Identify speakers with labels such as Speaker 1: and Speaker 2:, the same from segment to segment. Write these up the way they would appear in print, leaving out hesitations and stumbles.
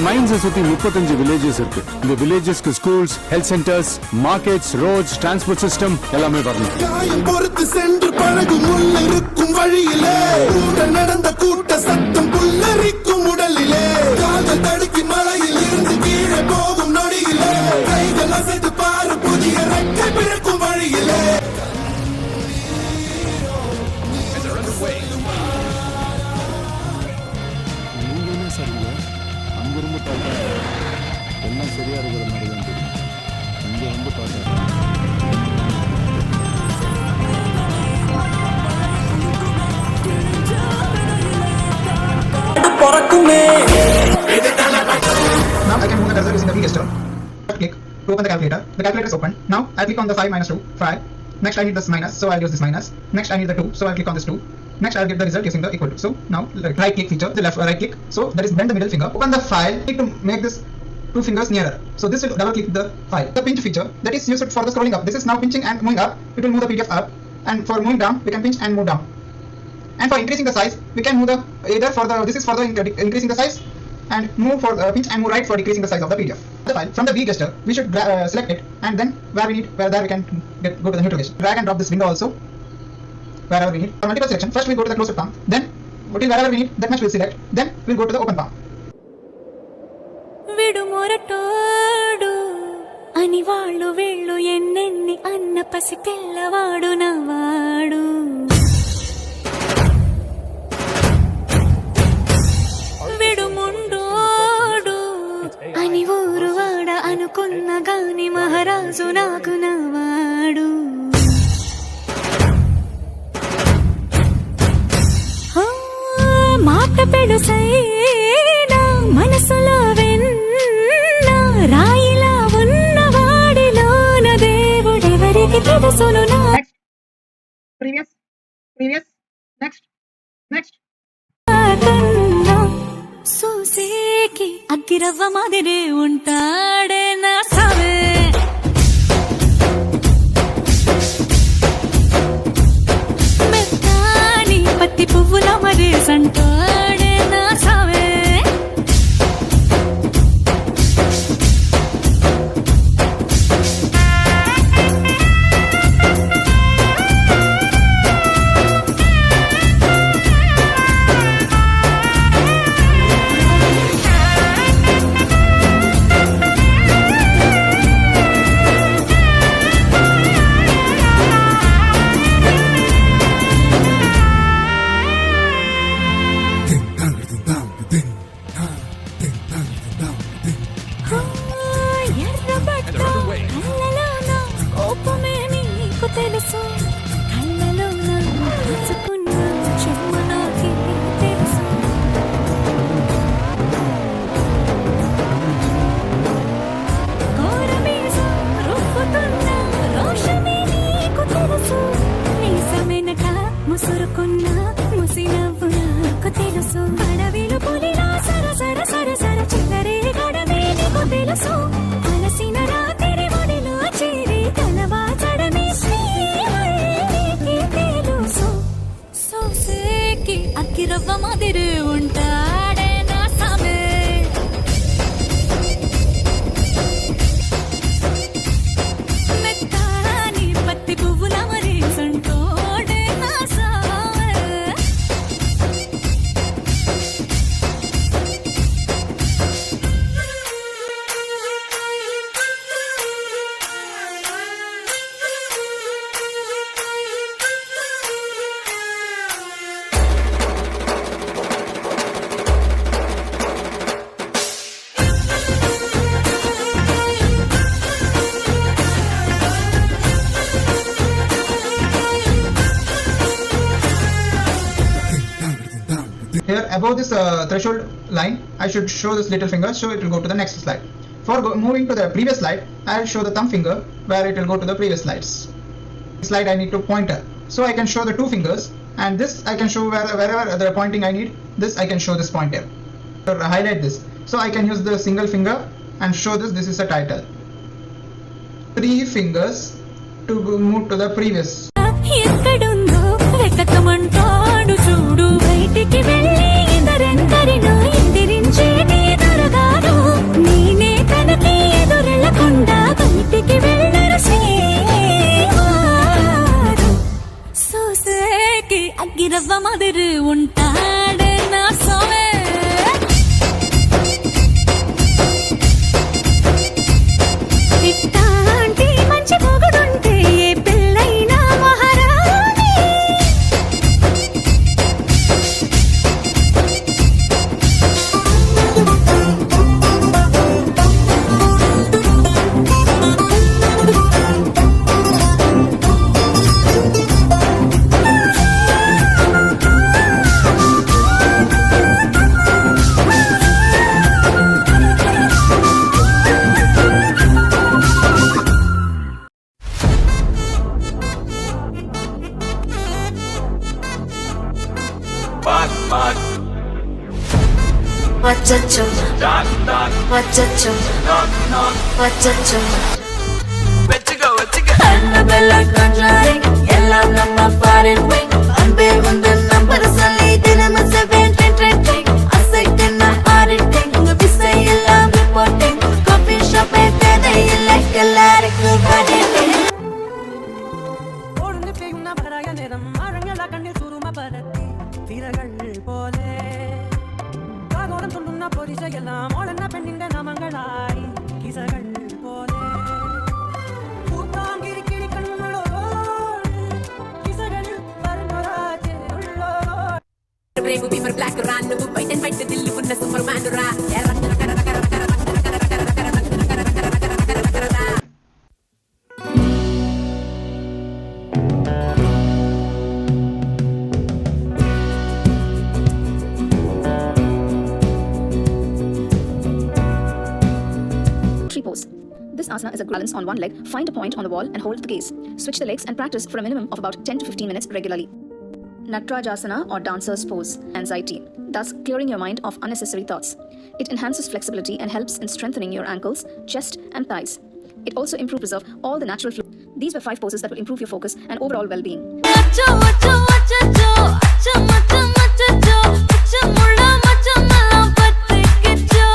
Speaker 1: Mines சுத்தி 35 villages இருக்கு. இந்த வில்லேஜஸ்க்கு schools, health centres, markets, roads, transport system எல்லாமே வரணும்.
Speaker 2: பொறுத்து சென்று பழகும் முள்ளிருக்கும் வழியிலே நடந்த கூட்ட சத்தம் புல்லரிக்கும் உடலிலே காதல் தடுக்கி மலையில் இருந்து கீழே போகும் நொடியிலே கைகள் அசைத்து பாரு புதிய ரெக்கை பிறக்கும் வழியிலே.
Speaker 1: அங்கிருந்து பார்த்தா எல்லாம் சரியா இருக்கிற மாதிரி தான் தெரியும். இங்க வந்து பார்த்தா
Speaker 3: Now I can move the cursor using the V gesture. Click to open the calculator. The calculator is open. Now I click on the 5 minus 2, 5. Next I need this minus, so I'll use this minus. Next I need the 2, so I'll click on this 2. Next I'll get the result using the equal to. So now right click feature, the left right click. So that is bend the middle finger. Open the file. Click to make this 2 fingers nearer. So this will double click the file. The pinch feature that is used for the scrolling up. This is now pinching and moving up. It will move the PDF up. And for moving down, we can pinch and move down. And for increasing the size, we can move the either for the this is for the increasing the size, and move for pinch and move right for decreasing the size of the PDF. The file from the V gesture, we should select it, and then where we need, where there we can go to the neutral gesture. Drag and drop this window also wherever we need. For multiple selection, first we'll go to the close up palm, then wherever we need that much we'll select, then we'll go to the open palm.
Speaker 4: విడుమొరటోడు అని వాళ్ళు వీళ్ళు ఎన్నెన్ని అన్న పసి పిల్లవాడు నవాడు. విడుముండోడు అని ఊరు వాడ అనుకున్న గాని మహారాజు నాకు నవాడు. మాట పెడుసైనా మనసులో వెన్న రాయిలా ఉన్నవాడిలోన దేవుడెవరికి తెలుసును.
Speaker 3: Previous, next.
Speaker 4: సూసేకి అగ్గిరవ్వ మాదిరే ఉంటాడే నా సావే. మెత్తాని పత్తి పువ్వుల మరే సంటాడే నా సావే. తెలుసు కళ్ళలో దాచుకున్న చెమ్మ నాకే తెలుసు. కోరమీసం రుప్పుతున్న రోషమే నీకు తెలుసు. మీసమెనక ముసురుకున్న ముసినవ్వు నాకు తెలుసు. అడవిలు పులిలా సరసర సరసర చిల్లరే గడమే నీకు తెలుసు. అలసిన రాత్రి ఒడిలో చేరి తలవాచడమే సోసేకి అక్కిరవ్వ మాదిరి ఉంటాడే నా సామే. మెత్తాని పత్తి పువ్వుల మరీ సంటోడే నా సామే.
Speaker 3: Here above this threshold line, I should show this little finger, so it will go to the next slide. For moving to the previous slide, I will show the thumb finger where it will go to the previous slides. Slide I need to pointer, so I can show the 2 fingers, and this I can show wherever the pointing I need. This I can show this pointer. So highlight this, so I can use the single finger and show this. This is a title. 3 fingers to move to the previous.
Speaker 4: ఎక్కడుందో వెతకమంటాడు చూడు బయటికి వెళ్ళి ఇందరెందరినో ఇందిరించేటి దొరగాడు. செவ்வ மாதிரி உண்டாடு நான் சோவே ఇట్టాంటి మంచి మొగుడుంటే ఏ పిల్లైనా మహారాణి
Speaker 5: Wachacho, wachacho, wachacho. Annabella conjuring, எல்லாம் நம்ம foreign wing. அன்பே உந்தன் நம்பர் சொல்லி தினமும் 7 trending. அசைக்கின auditing, உங்க விசை எல்லாம் reporting. Coffee shop தேவையில்லை எல்லாருக்கும் கடிதம்.
Speaker 6: ഓടുന്നു പെയ്യുന്ന പറയാ നേരം മഴങ്ങല കണ്ണിൽ സുറുമ പരത്തി തിരകൾ പോലെ കാതോരം തുള്ളുന്ന പൊരിശയെല്ലാം ഓളെന്ന പെണ്ണിന്റെ നാമങ്ങളായി കിസകൾ പോലെ പൂത്താങ്കിരിക്കിളി കണ്ണുകളോ കിസകളിൽ വരുന്നൊരാജുള്ളോ
Speaker 5: Brave beaver black run, white and white dillu unna superman ra.
Speaker 7: Tree pose. This asana is a balance on one leg. Find a point on the wall and hold the gaze. Switch the legs and practice for a minimum of about 10 to 15 minutes regularly. Natrajasana or dancer's pose. Anxiety, thus clearing your mind of unnecessary thoughts. It enhances flexibility and helps in strengthening your ankles, chest and thighs. It also improves all the natural flow. These were 5 poses that will improve your focus and overall well-being.
Speaker 4: அச்சோ அச்சோ அச்சோ அச்சோ மச்சம் அச்சோ அச்சமுள்ள மச்சமெல்லாம் பத்திக்கிச்சோ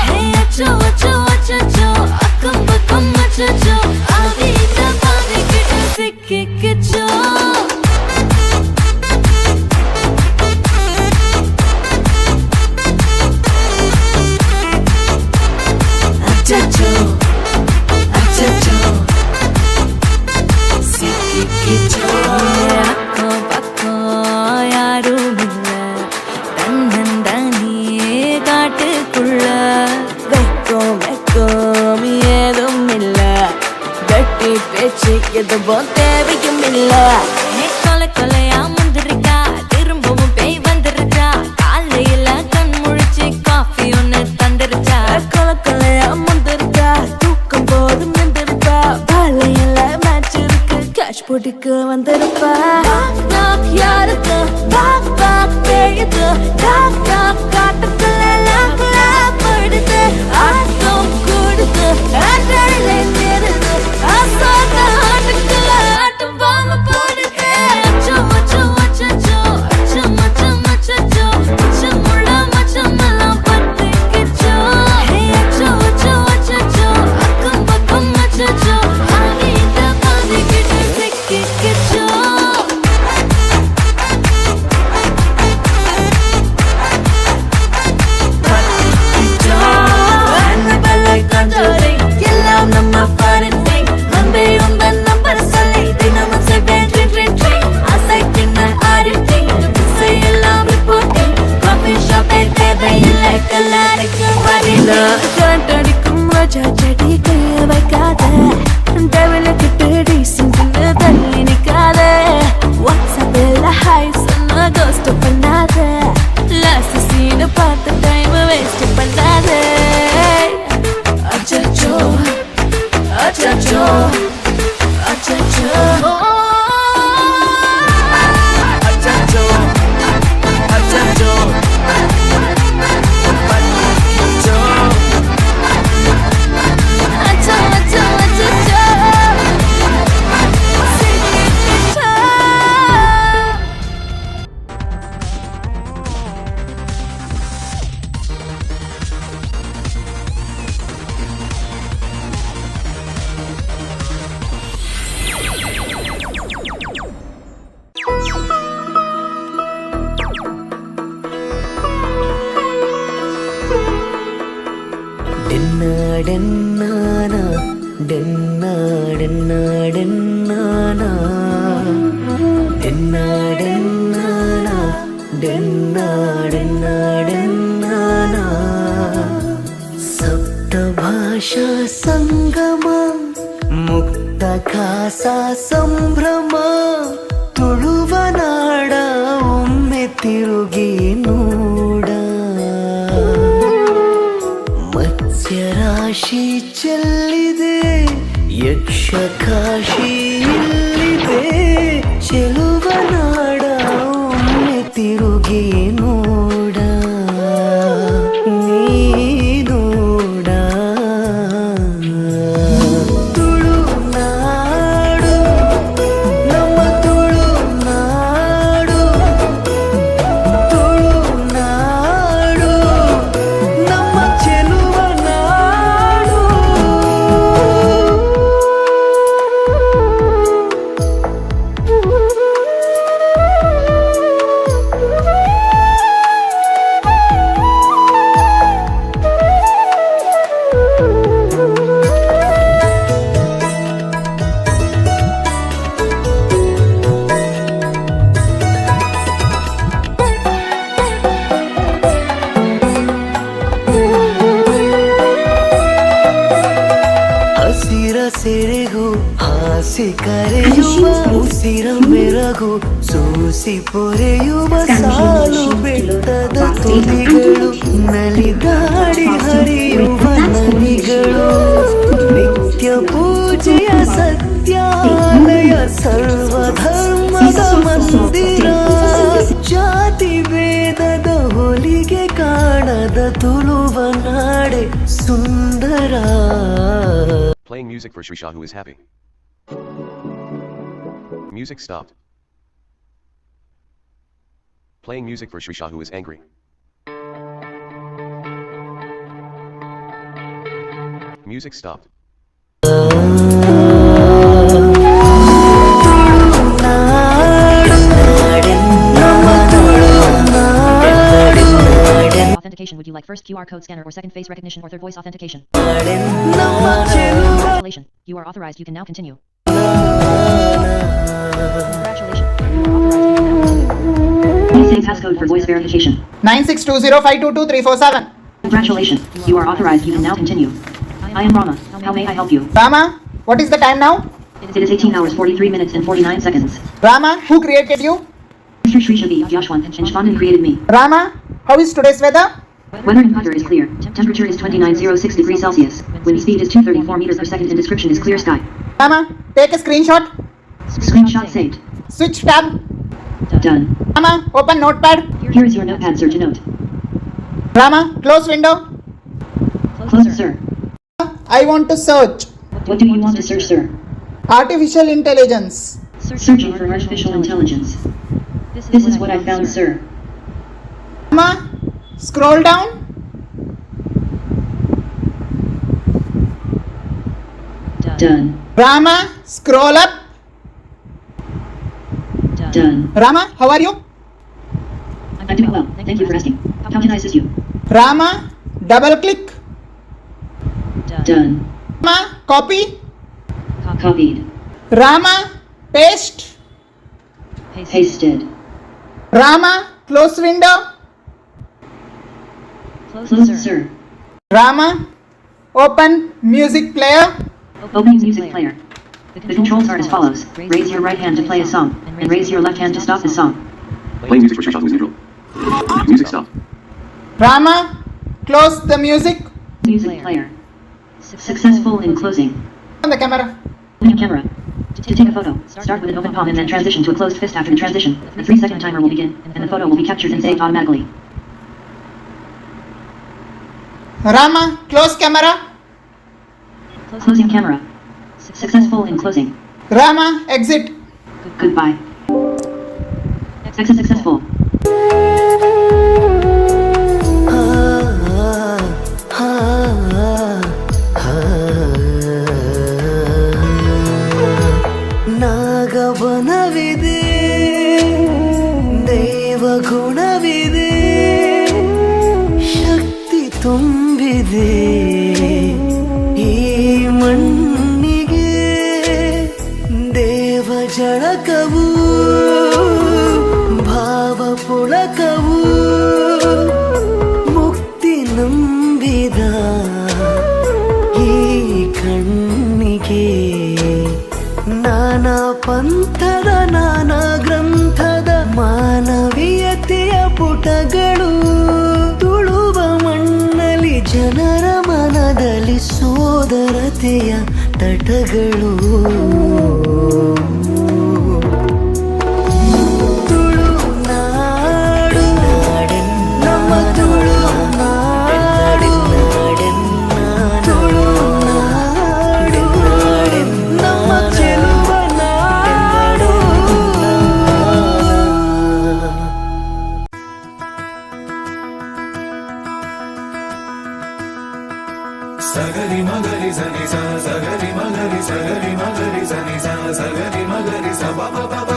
Speaker 4: ஹே அச்சோ அச்சோ அச்சோ அக்கம் பக்கம் அச்சோ ஆவிட்ட பாதிக்கிட்டு சிக்கிக்கிச்சோ
Speaker 5: Achacho, achacho, sikikicho.
Speaker 4: அக்கம் பக்கம் யாரும் இல்ல தன்னந்தனியே காட்டுக்குள்ள
Speaker 5: வெக்கம் வெக்கம் ஏதும் இல்ல வெட்டி பேச்சு எதுவும் தேவையும் இல்ல
Speaker 4: கொலை கொலையா முந்திருக்கா திரும்பவும் பேய் வந்துருச்சா காலையில கண் முழிச்சு காஃபி ஒன்னு தந்துருச்சா
Speaker 5: கொல கொலையா முந்திருக்கா தூக்கம் போதும் நின்றுருப்பா பாலையில மேட்ச் இருக்கு கேஷ் போட்டுக்கு வந்திருப்பா யாருக்கு பாக் பாக் பேயுது டாக் டாக் காட்டுக்குள்ள லாக்லா படுது ஆட்டம் கூடுது ஆட்டலே நிறுது ஆசாத ஆட்டுக்குள்ள ஆட்டம் பாம போடுது
Speaker 4: அச்சோ அச்சோ அச்சோ அச்சோ மச்சம் அச்சோ அச்சமுள்ள மச்சமெல்லாம் பத்திக்கிச்சோ ஹே அச்சோ அச்சோ அச்சோ அக்கம் பக்கம் அச்சோ ஆவிட்ட பாதிக்கிட்டு சிக்கிக்கிச்சோ
Speaker 8: ಡೆನ್ನಾನಾ ಡೆನ್ನಾ ಡೆನ್ನಾನಾ ಡೆನ್ನಾ ಡೆನ್ನಾ ಡೆನ್ನಾನಾ ಸಪ್ತ ಭಾಷಾ ಸಂಗಮ ಮುಕ್ತ ಖಾಸ ಸಂಭ್ರಮ ತುಳುವ ನಾಡ ಒಮ್ಮೆ ತಿರುಗಿ ನೋಡ ಮತ್ಸ್ಯರಾಶಿ ಚೆಲ್ಲಿದೆ ಯಕ್ಷ ಕಾಶಿ ಇಲ್ಲಿದೆ ಚೆಲುವ ನಾಡ ಒಮ್ಮೆ ತಿರುಗಿ ನೋಡ ನೀ ನೋಡ ತುಳುನಾಡು ನಮ್ಮ ತುಳುನಾಡು ತುಳುನಾಡು ನಮ್ಮ ಚೆಲುವ ನಾಡು ಹಸಿರ ಸೆರೆಗು ಹಾಸಿ ಕರೆಯುವ ಉಸಿರ ಮೆರಗು ಸೂಸಿ ಪೊರೆಯುವ ಸಾಲು ಬೆಟ್ಟದ ತುದಿಗಳು ನಲಿದಾಡಿ ಹರಿಯುವ ನದಿಗಳು ನಿತ್ಯ ಪೂಜೆಯ ಸತ್ಯಾಲಯ ಸರ್ವಧರ್ಮದ ಮಂದಿರ ಜಾತಿ ಭೇದದ ಹೊಲಿಗೆ ಕಾಣದ ತುಳುವ ನಾಡೆ ಸುಂದರ.
Speaker 9: Playing music for Shrisha who is happy. Music stopped. Playing music for Shrisha who is angry. Music stopped.
Speaker 10: Authentication. Would you like first QR code scanner or second face recognition or third voice authentication? Congratulations. You are authorized. You can now continue. Congratulations. You are authorized. You can now continue. Please say passcode for voice verification.
Speaker 3: 9620522347.
Speaker 10: Congratulations. You are authorized. You can now continue. I am Rama. How may I help you?
Speaker 3: Rama, what is the time now?
Speaker 10: It is 18 hours 43 minutes and 49 seconds.
Speaker 3: Rama, who created you?
Speaker 10: Mr. Shri Shabi Yashwant and Shvanan created me.
Speaker 3: Rama, how is today's weather?
Speaker 10: Weather in Qatar is clear. Temperature is 29.06 degrees Celsius. Wind speed is 234 meters per second and description is clear sky.
Speaker 3: Rama, take a screenshot.
Speaker 10: Screenshot saved.
Speaker 3: Switch tab.
Speaker 10: Done.
Speaker 3: Rama, open notepad.
Speaker 10: Here is your notepad, sir, to note.
Speaker 3: Rama, close window.
Speaker 10: Close, sir.
Speaker 3: I want to search.
Speaker 10: What do you want to search, sir?
Speaker 3: Artificial intelligence.
Speaker 10: Searching for artificial intelligence. This is what I found, sir.
Speaker 3: Rama, scroll down.
Speaker 10: Done.
Speaker 3: Rama, scroll up.
Speaker 10: Done.
Speaker 3: Rama, how are you?
Speaker 10: I'm doing well. Thank you for asking. How can I assist you?
Speaker 3: Rama, double click.
Speaker 10: Done.
Speaker 3: Rama, copy.
Speaker 10: Copied.
Speaker 3: Rama, paste.
Speaker 10: Pasted.
Speaker 3: Rama, close window.
Speaker 10: Close, sir.
Speaker 3: Rama, open music player.
Speaker 10: Opening music player. The controls are as follows. Raise your right hand to play a song, and raise your left hand to stop the song.
Speaker 9: Playing music for Shrisha who is neutral. Music stopped.
Speaker 3: Rama, close the music.
Speaker 10: Music player. Successful in closing.
Speaker 3: On the camera.
Speaker 10: Open camera. To take a photo, start with an open palm and then transition to a closed fist after the transition. A 3-second timer will begin, and the photo will be captured and saved automatically.
Speaker 3: Rama, close camera.
Speaker 10: Closing camera. Successful in closing.
Speaker 3: Rama, exit.
Speaker 10: Goodbye. Exit successful.
Speaker 8: ನಾಗವನವಿದೆ ದೇವಗುಣವಿದೆ ಶಕ್ತಿ ತುಂಬಿದೆ ಈ ಮಣ್ಣಿಗೆ ಜಳಕವು ಭಾವ ಪುಳಕವು ಮುಕ್ತಿ ನಂಬಿದ ಈ ಕಣ್ಣಿಗೆ ನಾನಾ ಪಂಥದ ನಾನಾ ಗ್ರಂಥದ ಮಾನವೀಯತೆಯ ಪುಟಗಳು ತುಳುವ ಮಣ್ಣಲ್ಲಿ ಜನರ ಮನದಲ್ಲಿ ಸೋದರತೆಯ ತಟಗಳು ತುಳುನಾಡು ನಮ್ಮ ತುಳುನಾಡು ತುಳುನಾಡು ನಮ್ಮ ಚೆಲುವ ನಾಡು
Speaker 2: ಸಗರಿ ಮಗರಿ ಸನಿ ಸ ಸಗರಿ ಮಗರಿ ಸಗರಿ ಮಗರಿ ಸನಿ ಸ ಸಗರಿ ಮಗರಿ ಸ ಬ ಬ ಬ